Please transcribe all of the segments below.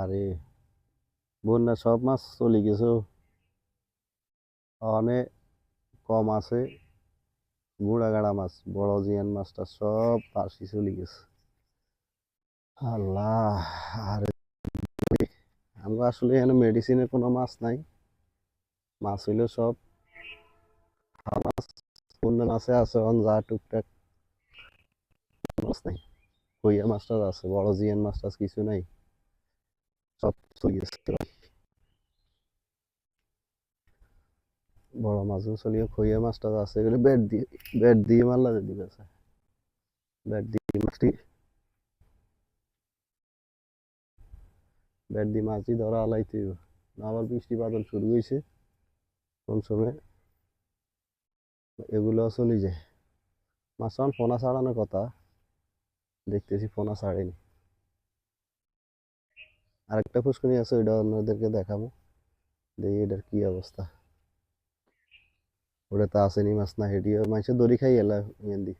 আরে বন্যা সব মাছ চলে গেছে, অনেক কম আছে। গুড়াগাড়া মাছ, বড় জিয়ান মাছটা সব পাশি চলে গেছে। আল্লাহ। আরে আমরা আসলে এখানে মেডিসিনের কোনো মাছ নাই, মাছ হইলো সব মাছ। বন্যা মাছে আছে অন যা টুকটাক, মাছ নাই। কইয়া মাছটা আছে, বড় জিয়ান মাছটা কিছু নাই, সব চলে গেছে। বড় মাছও চলিয়ে খইয়া মাছটা আছে, এগুলো বেড দিয়ে মারলা যদি গেছে, বেড দিয়ে মাছটি, বেড দিয়ে মাছটি ধরা আলাইতে হইব। আবার বৃষ্টি বাদল শুরু হয়েছে, কোন সময় এগুলো চলে যায়। মাছ এখন পোনা ছাড়ানোর কথা, দেখতেছি পোনা ছাড়েনি। আরেকটা পুষ্করণী আছে, ওইটা অন্যদেরকে দেখাবো, দেখি এটার কি অবস্থা। ওটা তো আসেনি মাছ, না হেঁটিয়ে মাছের দড়ি খাই এলা মেহেন্দি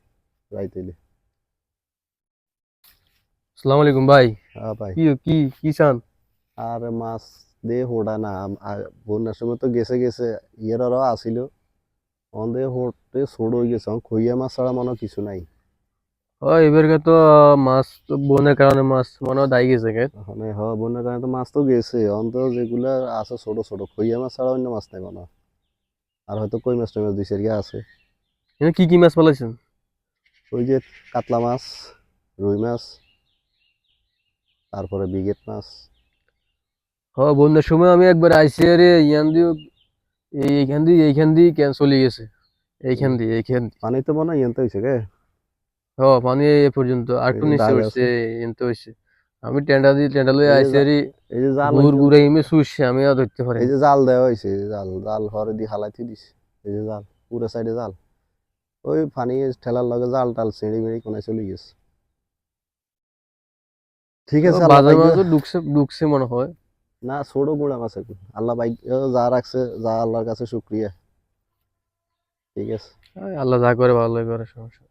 রাইতেলে। আসসালামু আলাইকুম ভাই। ভাই, কি কি কি চান? আর মাছ দিয়ে হোড়া না, বন্যার সময় তো গেছে গেছে, ইয়েরাও আসিল, আমাদের হোড়তে ছোট হয়ে গেছে, এখন খইয়া মাছ ছাড়া মনে হয় কিছু নাই। এবারকে তো মাছ তো বনের কারণে মাছ মনে হয় দাই গেছে গে। ওখানে বন্যার কারণে তো মাছ তো গেছে, এখন তো যেগুলা আছে ছোট ছোট, খইয়া মাছ ছাড়া অন্য মাছ নাই মনে হয়। আর হয়তো কই মাছ টই মাছ দুই চারিয়া আছে। এখানে কি কি মাছ পালাইছেন? ওই যে কাতলা মাছ, রুই মাছ, তারপরে বিগেট মাছ। বন্যার সময় আমি একবার আইসি আরে এইখান দিয়ে কেন চলে গেছে। এইখান দিয়ে পানি তো মনে হয় ইয়েতে হয়েছে গে। পানি এ পর্যন্ত আর এই একটু যে নিচে দাগ উঠছে। আছে, এনতে হইছে। আমি টেন্ডা লয়ে এই যে আইসি আরে এই যে জাল ঘুর হয়েছে, ঘুরে এমে শুষছে, আমি আর ধরতে এই পারিনি। যে জাল দেওয়া হয়েছে, এই যে জাল জাল হরে দিয়ে হালাইতে দিছে। এই যে জাল, পুরো সাইডে জাল, ওই পানি ঠেলার লগে জাল টাল ছিঁড়ি মিড়ি কোনায় চলে গেছে। ঠিক আছে, আল্লাহ বাজার ভাগ্য। মাছ তো ঢুকছে মনে হয়। না, ছোট গুড়া মাছ এখন আল্লাহ ভাগ্য, যা রাখছে, যা আল্লাহর কাছে শুক্রিয়া। ঠিক আছে। আল্লাহ যা করে ভালো করে, সমস্যা